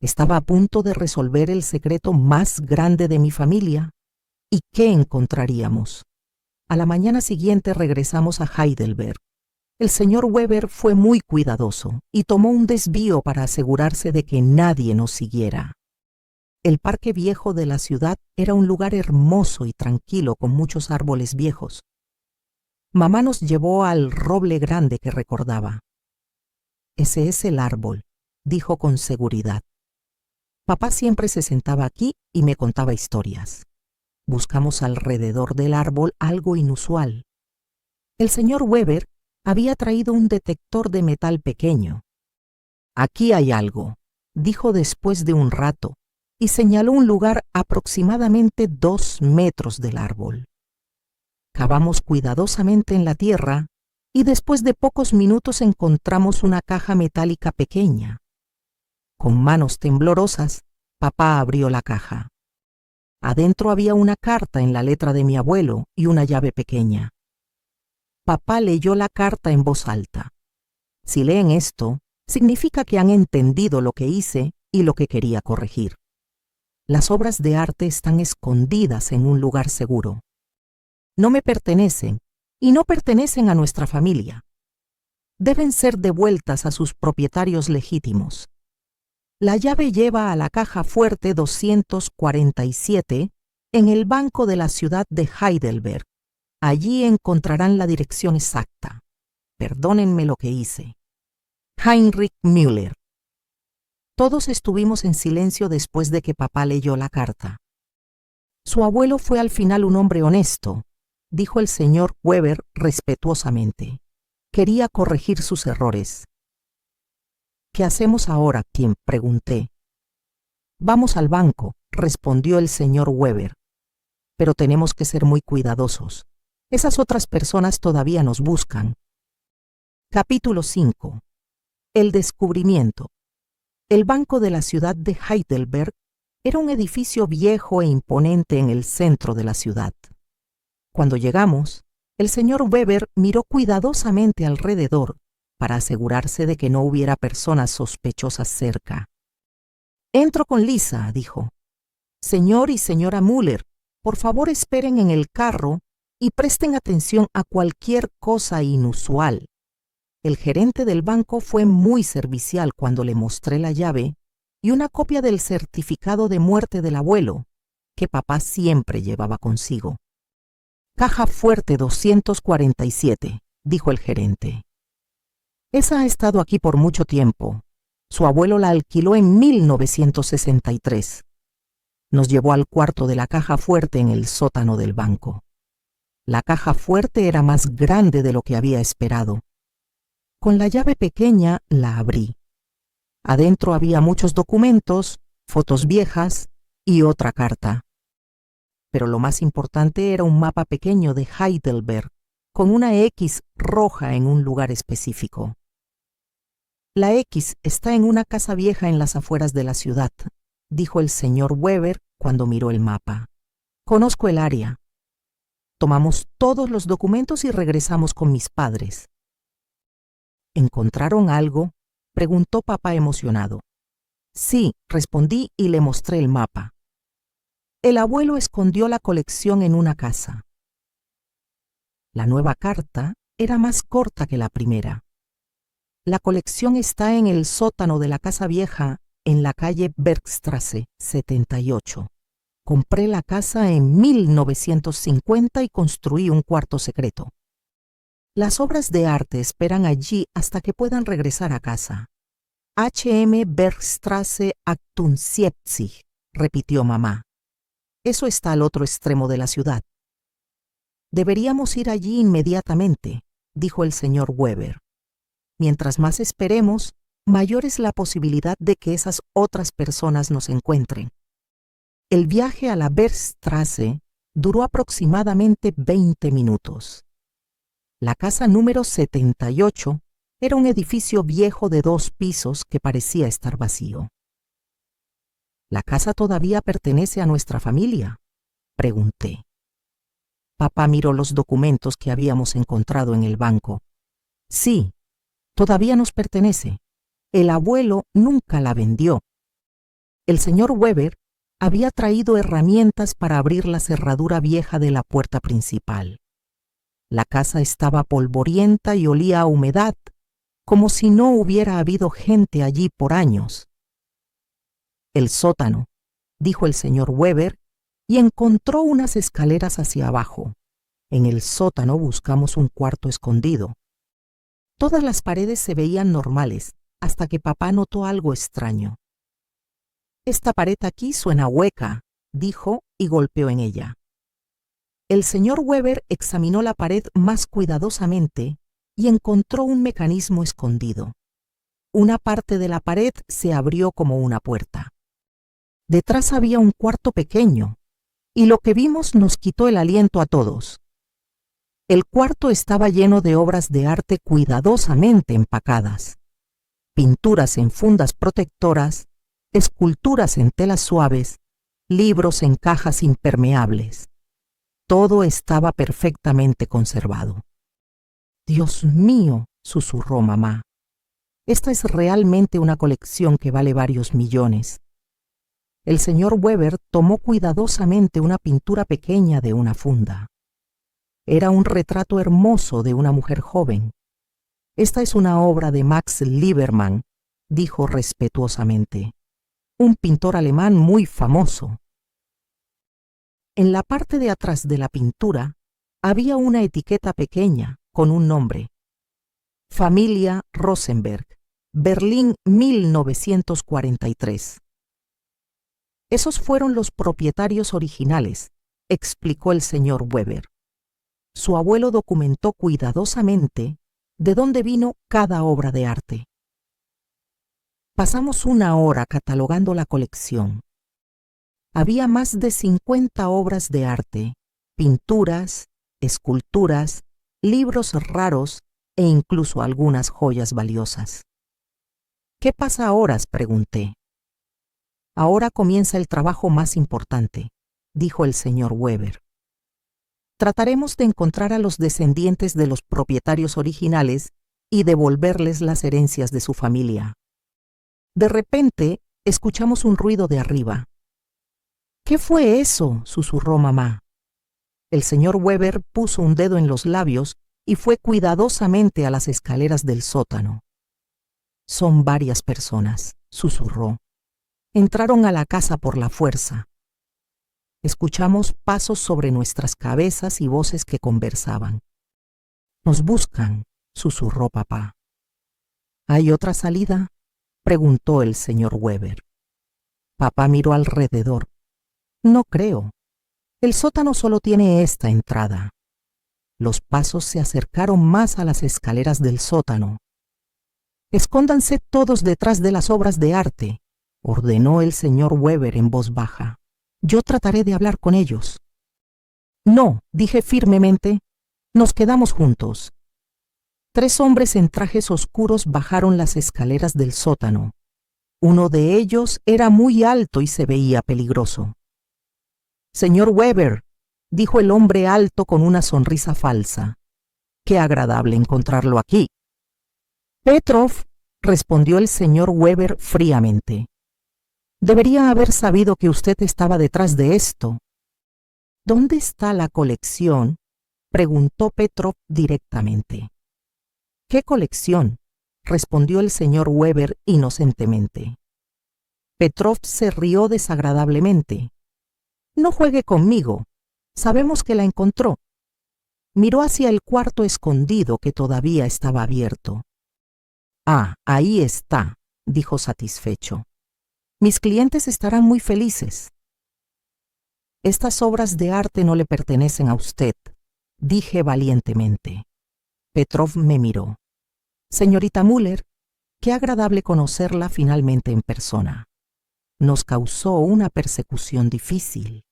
Estaba a punto de resolver el secreto más grande de mi familia. ¿Y qué encontraríamos? A la mañana siguiente regresamos a Heidelberg. El señor Weber fue muy cuidadoso y tomó un desvío para asegurarse de que nadie nos siguiera. El parque viejo de la ciudad era un lugar hermoso y tranquilo con muchos árboles viejos. Mamá nos llevó al roble grande que recordaba. «Ese es el árbol», dijo con seguridad. Papá siempre se sentaba aquí y me contaba historias. Buscamos alrededor del árbol algo inusual. El señor Weber había traído un detector de metal pequeño. «Aquí hay algo», dijo después de un rato, y señaló un lugar aproximadamente 2 metros del árbol. Cavamos cuidadosamente en la tierra y después de pocos minutos encontramos una caja metálica pequeña. Con manos temblorosas, papá abrió la caja. Adentro había una carta en la letra de mi abuelo y una llave pequeña. Papá leyó la carta en voz alta. Si leen esto, significa que han entendido lo que hice y lo que quería corregir. Las obras de arte están escondidas en un lugar seguro. No me pertenecen y no pertenecen a nuestra familia. Deben ser devueltas a sus propietarios legítimos. La llave lleva a la caja fuerte 247 en el banco de la ciudad de Heidelberg. Allí encontrarán la dirección exacta. Perdónenme lo que hice. Heinrich Müller. Todos estuvimos en silencio después de que papá leyó la carta. Su abuelo fue al final un hombre honesto, dijo el señor Weber respetuosamente. Quería corregir sus errores. ¿Qué hacemos ahora, Kim?, pregunté. Vamos al banco, respondió el señor Weber. Pero tenemos que ser muy cuidadosos. Esas otras personas todavía nos buscan. Capítulo 5. El descubrimiento. El banco de la ciudad de Heidelberg era un edificio viejo e imponente en el centro de la ciudad. Cuando llegamos, el señor Weber miró cuidadosamente alrededor para asegurarse de que no hubiera personas sospechosas cerca. «Entro con Lisa», dijo. «Señor y señora Müller, por favor esperen en el carro y presten atención a cualquier cosa inusual». El gerente del banco fue muy servicial cuando le mostré la llave y una copia del certificado de muerte del abuelo, que papá siempre llevaba consigo. «Caja fuerte 247», dijo el gerente. «Esa ha estado aquí por mucho tiempo. Su abuelo la alquiló en 1963. Nos llevó al cuarto de la caja fuerte en el sótano del banco. La caja fuerte era más grande de lo que había esperado. Con la llave pequeña la abrí. Adentro había muchos documentos, fotos viejas y otra carta. Pero lo más importante era un mapa pequeño de Heidelberg, con una X roja en un lugar específico. «La X está en una casa vieja en las afueras de la ciudad», dijo el señor Weber cuando miró el mapa. «Conozco el área». Tomamos todos los documentos y regresamos con mis padres. «¿Encontraron algo?», preguntó papá emocionado. «Sí», respondí y le mostré el mapa. El abuelo escondió la colección en una casa. La nueva carta era más corta que la primera. «La colección está en el sótano de la casa vieja en la calle Bergstrasse 78. Compré la casa en 1950 y construí un cuarto secreto. Las obras de arte esperan allí hasta que puedan regresar a casa. H.M. Bergstrasse 78, repitió mamá. Eso está al otro extremo de la ciudad. Deberíamos ir allí inmediatamente, dijo el señor Weber. Mientras más esperemos, mayor es la posibilidad de que esas otras personas nos encuentren. El viaje a la Bergstrasse duró aproximadamente 20 minutos. La casa número 78 era un edificio viejo de 2 pisos que parecía estar vacío. «¿La casa todavía pertenece a nuestra familia?», pregunté. Papá miró los documentos que habíamos encontrado en el banco. «Sí, todavía nos pertenece. El abuelo nunca la vendió». El señor Weber había traído herramientas para abrir la cerradura vieja de la puerta principal. La casa estaba polvorienta y olía a humedad, como si no hubiera habido gente allí por años. «El sótano», dijo el señor Weber, y encontró unas escaleras hacia abajo. En el sótano buscamos un cuarto escondido. Todas las paredes se veían normales, hasta que papá notó algo extraño. «Esta pared aquí suena hueca», dijo y golpeó en ella. El señor Weber examinó la pared más cuidadosamente y encontró un mecanismo escondido. Una parte de la pared se abrió como una puerta. Detrás había un cuarto pequeño, y lo que vimos nos quitó el aliento a todos. El cuarto estaba lleno de obras de arte cuidadosamente empacadas. Pinturas en fundas protectoras, esculturas en telas suaves, libros en cajas impermeables. Todo estaba perfectamente conservado. «Dios mío», susurró mamá. «Esta es realmente una colección que vale varios millones». El señor Weber tomó cuidadosamente una pintura pequeña de una funda. Era un retrato hermoso de una mujer joven. «Esta es una obra de Max Liebermann», dijo respetuosamente. «Un pintor alemán muy famoso». En la parte de atrás de la pintura había una etiqueta pequeña con un nombre. «Familia Rosenberg, Berlín 1943». «Esos fueron los propietarios originales», explicó el señor Weber. Su abuelo documentó cuidadosamente de dónde vino cada obra de arte. Pasamos una hora catalogando la colección. Había más de 50 obras de arte, pinturas, esculturas, libros raros e incluso algunas joyas valiosas. ¿Qué pasa ahora?, pregunté. Ahora comienza el trabajo más importante, dijo el señor Weber. Trataremos de encontrar a los descendientes de los propietarios originales y devolverles las herencias de su familia. De repente, escuchamos un ruido de arriba. ¿Qué fue eso?, susurró mamá. El señor Weber puso un dedo en los labios y fue cuidadosamente a las escaleras del sótano. Son varias personas, susurró. Entraron a la casa por la fuerza. Escuchamos pasos sobre nuestras cabezas y voces que conversaban. Nos buscan, susurró papá. ¿Hay otra salida?, preguntó el señor Weber. Papá miró alrededor. No creo. El sótano solo tiene esta entrada. Los pasos se acercaron más a las escaleras del sótano. Escóndanse todos detrás de las obras de arte, ordenó el señor Weber en voz baja. Yo trataré de hablar con ellos. No, dije firmemente. Nos quedamos juntos. 3 hombres en trajes oscuros bajaron las escaleras del sótano. Uno de ellos era muy alto y se veía peligroso. Señor Weber, dijo el hombre alto con una sonrisa falsa. Qué agradable encontrarlo aquí. Petrov, respondió el señor Weber fríamente. Debería haber sabido que usted estaba detrás de esto. ¿Dónde está la colección?, preguntó Petrov directamente. ¿Qué colección?, respondió el señor Weber inocentemente. Petrov se rió desagradablemente. No juegue conmigo. Sabemos que la encontró. Miró hacia el cuarto escondido que todavía estaba abierto. Ah, ahí está, dijo satisfecho. Mis clientes estarán muy felices. Estas obras de arte no le pertenecen a usted, dije valientemente. Petrov me miró. Señorita Müller, qué agradable conocerla finalmente en persona. Nos causó una persecución difícil.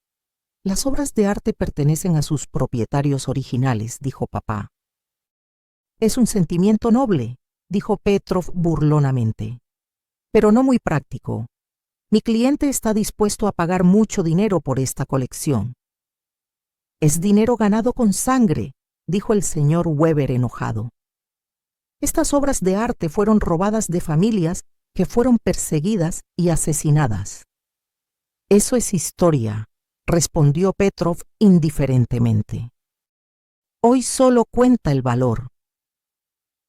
Las obras de arte pertenecen a sus propietarios originales, dijo papá. Es un sentimiento noble, dijo Petrov burlonamente, pero no muy práctico. Mi cliente está dispuesto a pagar mucho dinero por esta colección. Es dinero ganado con sangre, dijo el señor Weber enojado. Estas obras de arte fueron robadas de familias que fueron perseguidas y asesinadas. Eso es historia, respondió Petrov indiferentemente. Hoy solo cuenta el valor.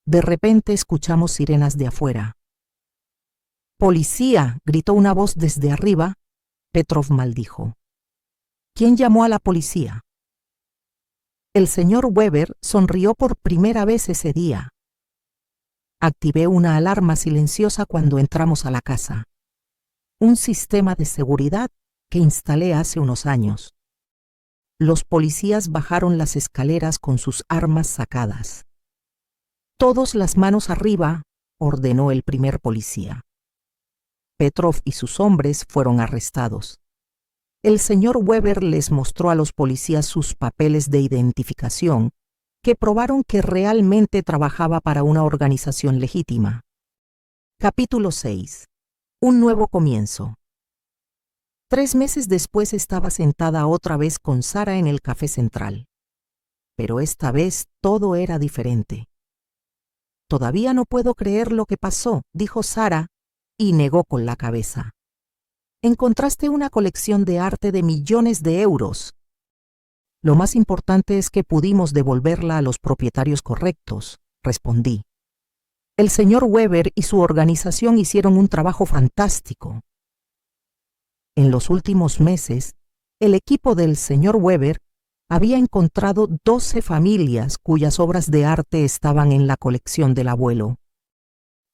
De repente escuchamos sirenas de afuera. ¡Policía!, gritó una voz desde arriba. Petrov maldijo. ¿Quién llamó a la policía? El señor Weber sonrió por primera vez ese día. Activé una alarma silenciosa cuando entramos a la casa. Un sistema de seguridad que instalé hace unos años. Los policías bajaron las escaleras con sus armas sacadas. Todos las manos arriba, ordenó el primer policía. Petrov y sus hombres fueron arrestados. El señor Weber les mostró a los policías sus papeles de identificación, que probaron que realmente trabajaba para una organización legítima. Capítulo 6. Un nuevo comienzo. 3 meses después estaba sentada otra vez con Sara en el café central. Pero esta vez todo era diferente. Todavía no puedo creer lo que pasó, dijo Sara, y negó con la cabeza. Encontraste una colección de arte de millones de euros. Lo más importante es que pudimos devolverla a los propietarios correctos, respondí. El señor Weber y su organización hicieron un trabajo fantástico. En los últimos meses, el equipo del señor Weber había encontrado 12 familias cuyas obras de arte estaban en la colección del abuelo.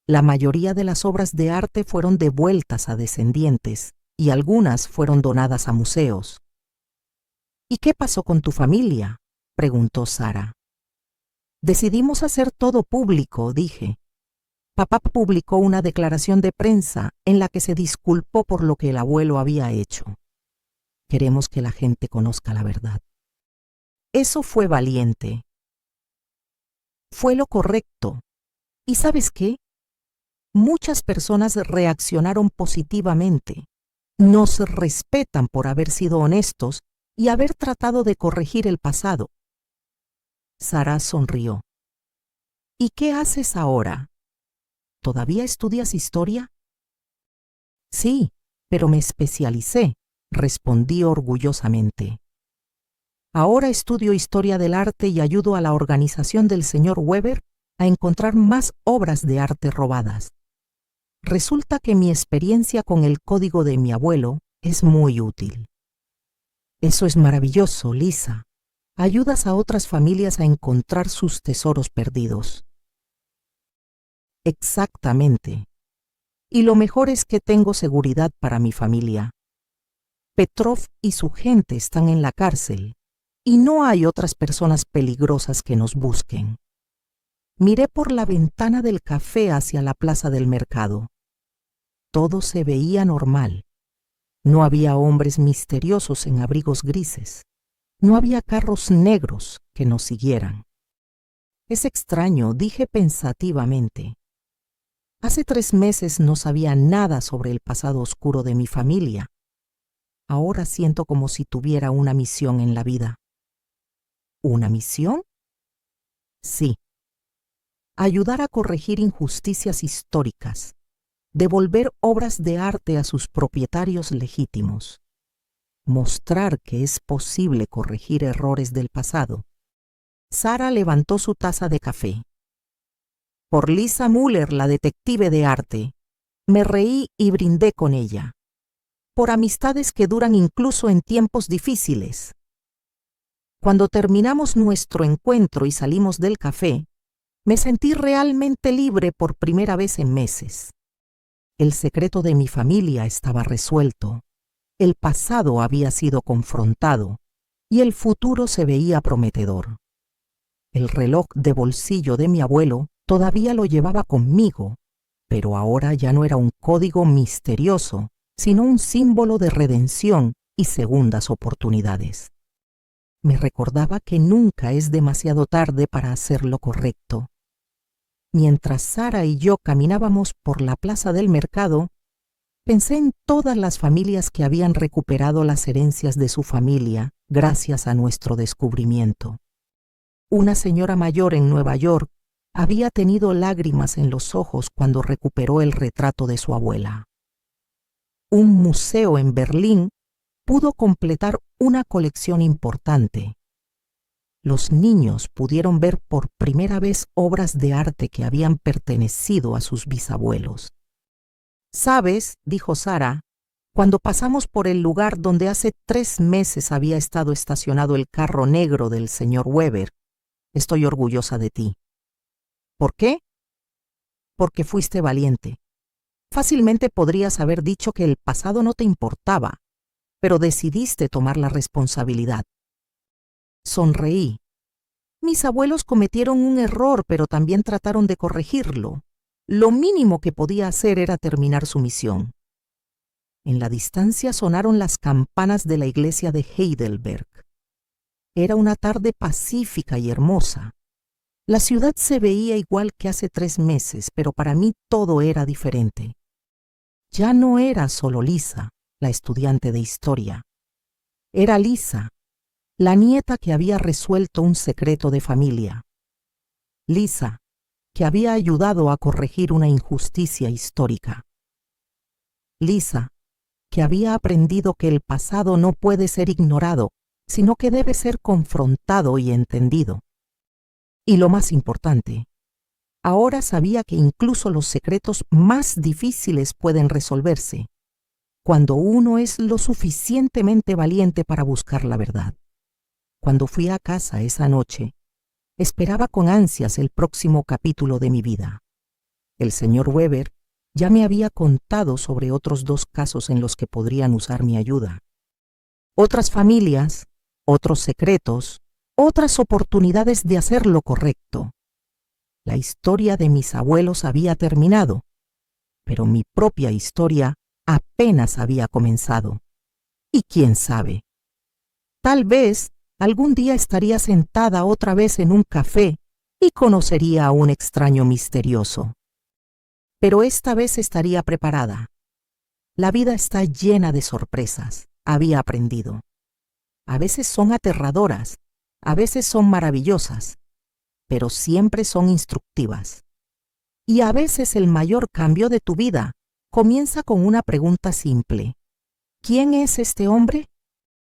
La mayoría de las obras de arte fueron devueltas a descendientes y algunas fueron donadas a museos. ¿Y qué pasó con tu familia?, preguntó Sara. Decidimos hacer todo público, dije. Papá publicó una declaración de prensa en la que se disculpó por lo que el abuelo había hecho. Queremos que la gente conozca la verdad. Eso fue valiente. Fue lo correcto. ¿Y sabes qué? Muchas personas reaccionaron positivamente. Nos respetan por haber sido honestos y haber tratado de corregir el pasado. Sara sonrió. ¿Y qué haces ahora? ¿Todavía estudias historia? Sí, pero me especialicé, respondí orgullosamente. Ahora estudio historia del arte y ayudo a la organización del señor Weber a encontrar más obras de arte robadas. Resulta que mi experiencia con el código de mi abuelo es muy útil. Eso es maravilloso, Lisa. Ayudas a otras familias a encontrar sus tesoros perdidos. Exactamente. Y lo mejor es que tengo seguridad para mi familia. Petrov y su gente están en la cárcel y no hay otras personas peligrosas que nos busquen. Miré por la ventana del café hacia la plaza del mercado. Todo se veía normal. No había hombres misteriosos en abrigos grises. No había carros negros que nos siguieran. Es extraño, dije pensativamente. Hace 3 meses no sabía nada sobre el pasado oscuro de mi familia. Ahora siento como si tuviera una misión en la vida. ¿Una misión? Sí. Ayudar a corregir injusticias históricas. Devolver obras de arte a sus propietarios legítimos. Mostrar que es posible corregir errores del pasado. Sara levantó su taza de café. Por Lisa Müller, la detective de arte. Me reí y brindé con ella. Por amistades que duran incluso en tiempos difíciles. Cuando terminamos nuestro encuentro y salimos del café, me sentí realmente libre por primera vez en meses. El secreto de mi familia estaba resuelto. El pasado había sido confrontado y el futuro se veía prometedor. El reloj de bolsillo de mi abuelo todavía lo llevaba conmigo, pero ahora ya no era un código misterioso, sino un símbolo de redención y segundas oportunidades. Me recordaba que nunca es demasiado tarde para hacer lo correcto. Mientras Sara y yo caminábamos por la plaza del mercado, pensé en todas las familias que habían recuperado las herencias de su familia gracias a nuestro descubrimiento. Una señora mayor en Nueva York había tenido lágrimas en los ojos cuando recuperó el retrato de su abuela. Un museo en Berlín pudo completar una colección importante. Los niños pudieron ver por primera vez obras de arte que habían pertenecido a sus bisabuelos. ¿Sabes?, dijo Sara, cuando pasamos por el lugar donde hace 3 meses había estado estacionado el carro negro del señor Weber. Estoy orgullosa de ti. ¿Por qué? Porque fuiste valiente. Fácilmente podrías haber dicho que el pasado no te importaba, pero decidiste tomar la responsabilidad. Sonreí. Mis abuelos cometieron un error, pero también trataron de corregirlo. Lo mínimo que podía hacer era terminar su misión. En la distancia sonaron las campanas de la iglesia de Heidelberg. Era una tarde pacífica y hermosa. La ciudad se veía igual que hace 3 meses, pero para mí todo era diferente. Ya no era solo Lisa, la estudiante de historia. Era Lisa, la nieta que había resuelto un secreto de familia. Lisa, que había ayudado a corregir una injusticia histórica. Lisa, que había aprendido que el pasado no puede ser ignorado, sino que debe ser confrontado y entendido. Y lo más importante, ahora sabía que incluso los secretos más difíciles pueden resolverse, cuando uno es lo suficientemente valiente para buscar la verdad. Cuando fui a casa esa noche, esperaba con ansias el próximo capítulo de mi vida. El señor Weber ya me había contado sobre otros 2 casos en los que podrían usar mi ayuda. Otras familias, otros secretos, otras oportunidades de hacer lo correcto. La historia de mis abuelos había terminado, pero mi propia historia apenas había comenzado. Y quién sabe, tal vez Algún día estaría sentada otra vez en un café y conocería a un extraño misterioso. Pero esta vez estaría preparada. La vida está llena de sorpresas, había aprendido. A veces son aterradoras, a veces son maravillosas, pero siempre son instructivas. Y a veces el mayor cambio de tu vida comienza con una pregunta simple. ¿Quién es este hombre?